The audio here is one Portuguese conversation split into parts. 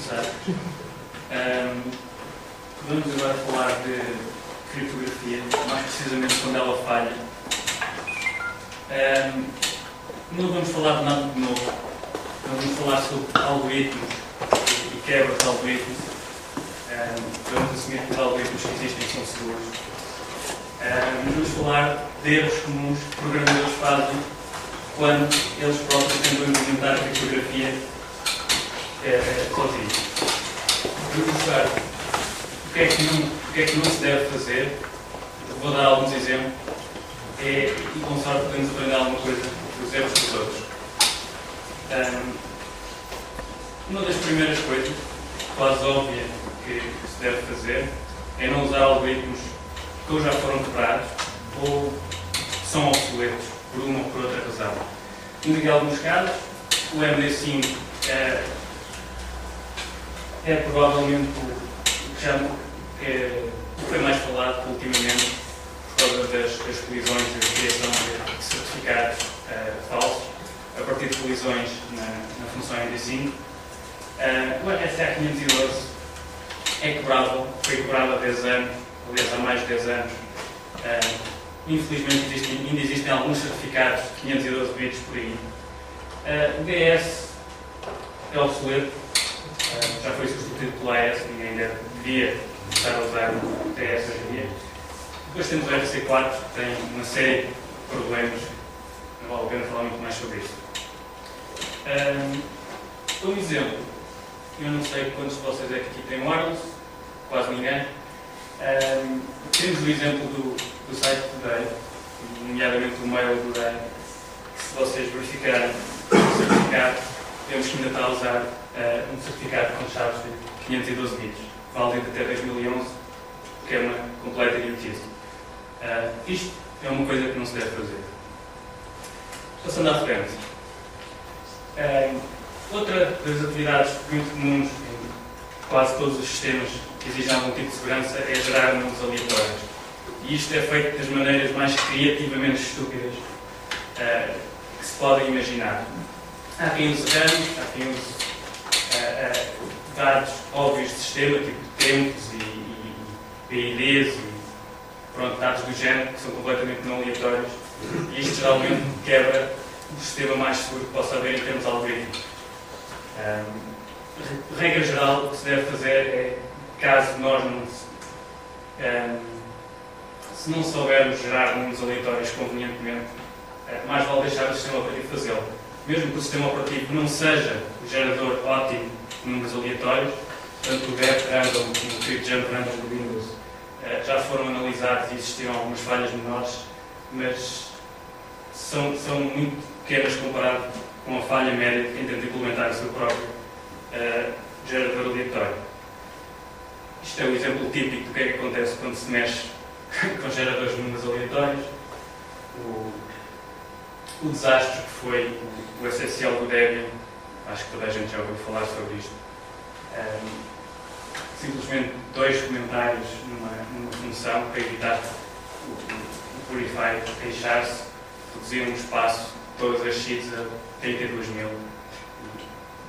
começar. Vamos agora falar de criptografia, mais precisamente quando ela falha. Não vamos falar de nada de novo. Não vamos falar sobre algoritmos e quebra de algoritmos. Vamos assumir que os algoritmos que existem são seguros. Vamos falar de erros comuns que programadores fazem quando eles próprios tentam implementar a criptografia sozinhos. Vamos mostrar o que é que não se deve fazer. Vou dar alguns exemplos e com sorte podemos aprender alguma coisa dos erros dos outros. Uma das primeiras coisas, quase óbvia, que se deve fazer é não usar algoritmos que ou já foram quebrados ou são obsoletos por uma ou por outra razão. Em alguns casos, o MD5 é provavelmente o que foi mais falado ultimamente por causa das colisões e da criação de certificados falsos a partir de colisões na função MD5. O RSA-512 é quebrável, foi quebrado há 10 anos, aliás há mais de 10 anos. Infelizmente ainda existem alguns certificados de 512 bits por aí. O DS é obsoleto, já foi substituído pelo AES, ninguém devia estar a usar o DS hoje em dia. Depois temos o RC4, que tem uma série de problemas, não vale a pena falar muito mais sobre isso. Um exemplo, eu não sei quantos de vocês é que aqui têm wireless, quase ninguém. Temos o exemplo do site Today, nomeadamente o mail do Today, que se vocês verificarem o certificado, vemos que ainda está a usar um certificado com chaves de 512 bits, válido até 2011, que é uma completa idiotice. Isto é uma coisa que não se deve fazer. Passando à frente. Outra das atividades muito comuns em quase todos os sistemas que exigem algum tipo de segurança é gerar números aleatórios. E isto é feito das maneiras mais criativamente estúpidas que se podem imaginar. Há quem use ramos, há quem use dados óbvios de sistema, tipo tempos e PIDs e pronto, dados do género, que são completamente não aleatórios. E isto geralmente quebra o sistema mais seguro que possa haver em termos algorítmicos. Regra geral, o que se deve fazer é, caso nós se não soubermos gerar números aleatórios convenientemente, mais vale deixar o sistema operativo fazê-lo. Mesmo que o sistema operativo não seja o gerador ótimo de números aleatórios, tanto o def random como o cryptjump random do Windows já foram analisados e existiram algumas falhas menores, mas são muito pequenas comparado com a falha média de quem tenta implementar o seu próprio gerador aleatório. Isto é o exemplo típico do que é que acontece quando se mexe com geradores de números aleatórios. O desastre que foi o SSL do Debian, acho que toda a gente já ouviu falar sobre isto. Simplesmente 2 comentários numa função para evitar o Purify queixar-se, reduziam o espaço de todas as sheets a 32.000.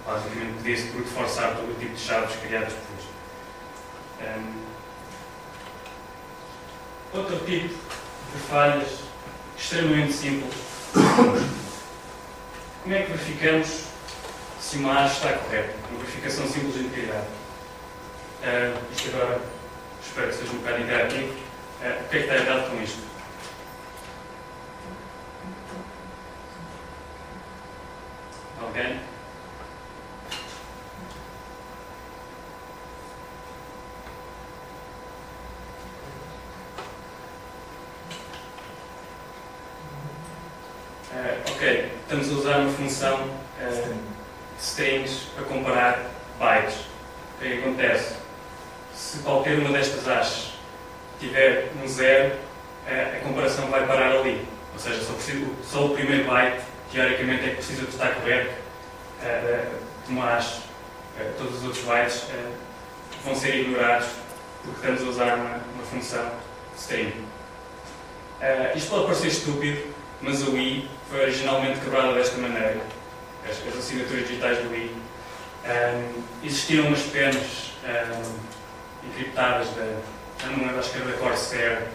Basicamente podia-se brute forçar todo o tipo de chaves criadas por isto. Outro tipo de falhas extremamente simples. Como é que verificamos se uma hash está correta? Uma verificação simples de integridade. Isto agora espero que seja um bocado interativo. O que é que está errado com isto? Alguém? Ok, estamos a usar uma função de strings para comparar bytes. O que é que acontece? Se qualquer uma destas hashes tiver um 0, a comparação vai parar ali. Ou seja, só o primeiro byte, teoricamente, é que precisa de estar correto de uma hash. Todos os outros bytes vão ser ignorados porque estamos a usar uma função de string. Isto pode parecer estúpido, mas o I foi originalmente quebrado desta maneira. As assinaturas digitais do I Existiam umas penas encriptadas já não lembro, acho que era da Corsair,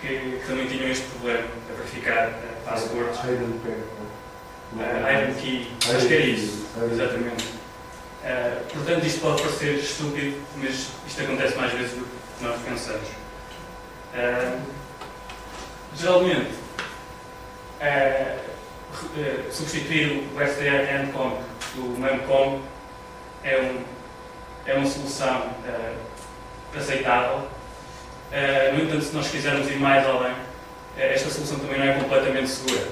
que também tinham este problema de verificar passwords. Iron Key, acho que era isso, exatamente. Portanto, isto pode parecer estúpido, mas isto acontece mais vezes do que nós pensamos. Geralmente, substituir o SDR Endcomp do Memcomp é uma solução aceitável. No entanto, se nós quisermos ir mais além, esta solução também não é completamente segura,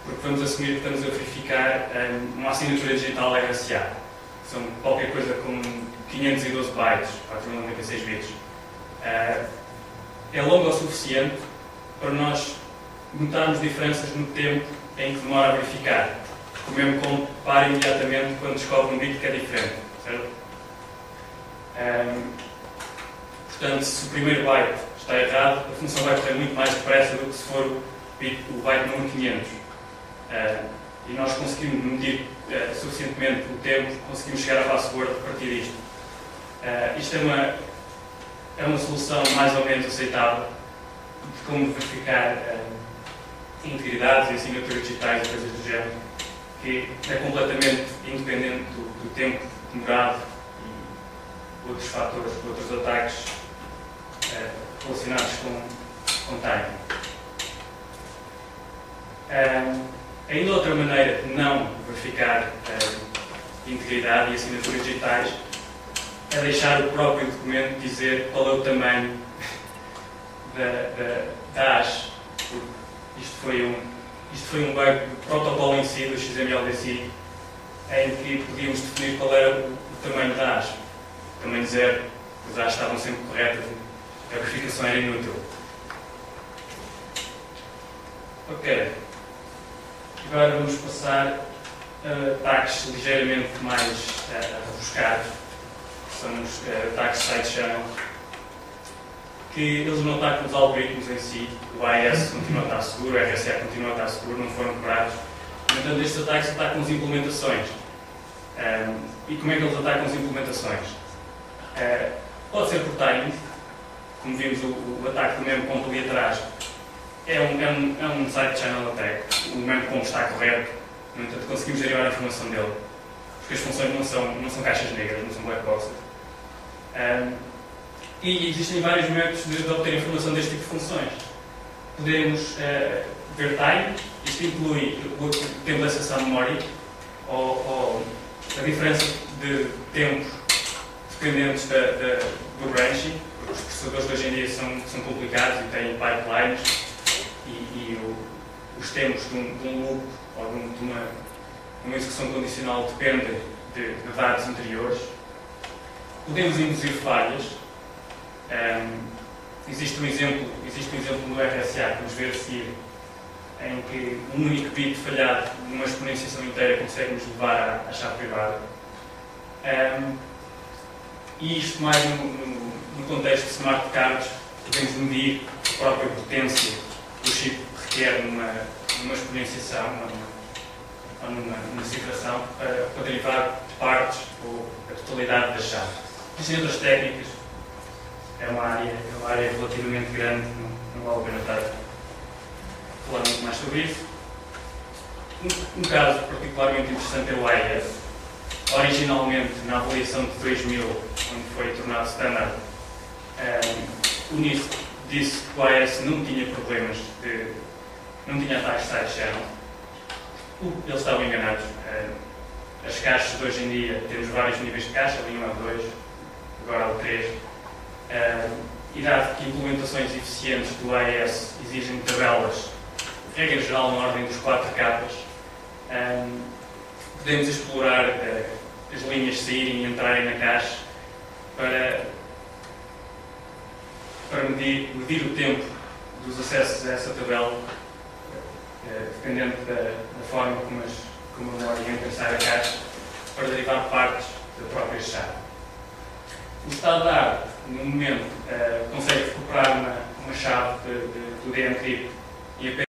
porque vamos assumir que estamos a verificar uma assinatura digital RSA. São qualquer coisa com 512 bytes, 496 bits. É longo o suficiente para nós notarmos diferenças no tempo em que demora a verificar. O Memcomp para imediatamente quando descobre um bit que é diferente, certo? Portanto, se o primeiro byte está errado, a função vai correr muito mais depressa do que se for o byte número 500. E nós conseguimos medir suficientemente o tempo, conseguimos chegar à password a partir disto. Isto é uma solução mais ou menos aceitável de como verificar integridades e assinaturas digitais e coisas do género, que é completamente independente do tempo demorado e outros fatores, outros ataques relacionados com timing. Ainda outra maneira de não verificar integridade e assinaturas digitais é deixar o próprio documento dizer qual é o tamanho da hash. Isto foi um bug do protocolo em si, do XMLDC, em que podíamos definir qual era o tamanho da hash. O tamanho zero, as hashes estavam sempre corretas, a verificação era inútil. Ok. Agora vamos passar a ataques ligeiramente mais rebuscados, que são os ataques side channel, que eles não atacam os algoritmos em si. O AES continua a estar seguro, o RSA continua a estar seguro, não foram quebrados. No entanto, estes ataques atacam as implementações. E como é que eles atacam as implementações? Pode ser por timing, como vimos o ataque do Memcomp ali atrás. É um side channel attack. O Memcomp está correto, no entanto conseguimos derivar a informação dele, porque as funções não são caixas negras, não são black boxes. E existem vários métodos de obter informação deste tipo de funções. Podemos ver time, isto inclui o tempo de acesso à memória, ou a diferença de tempos dependentes do branching, porque os processadores de hoje em dia são complicados e têm pipelines, e os tempos de um loop ou de uma execução condicional dependem de dados anteriores. Podemos induzir falhas. Existe um exemplo no RSA que vamos ver a seguir, em que um único bit falhado numa exponenciação inteira consegue nos levar à chave privada. E isto mais no contexto de smart cards, podemos medir a própria potência que o chip requer numa exponenciação ou numa cifração para derivar partes ou a totalidade da chave. Existem outras técnicas. É uma área relativamente grande, não vale a pena estar a falar muito mais sobre isso. Um caso particularmente interessante é o AES. Originalmente, na avaliação de 2000, onde foi tornado standard, o NIST disse que o AES não tinha problemas, não tinha ataques side channel. Eles estavam enganados. As caixas de hoje em dia, temos vários níveis de caixa, ali 1 a 2, agora ao 3. E dado que implementações eficientes do AES exigem tabelas, regra geral na ordem dos 4 capas, podemos explorar as linhas saírem e entrarem na caixa para medir o tempo dos acessos a essa tabela, dependendo da forma como a memória entra e sai da caixa, para derivar partes da própria chave. O estado da arte, no momento, consegue recuperar uma chave do DMCrypt e apenas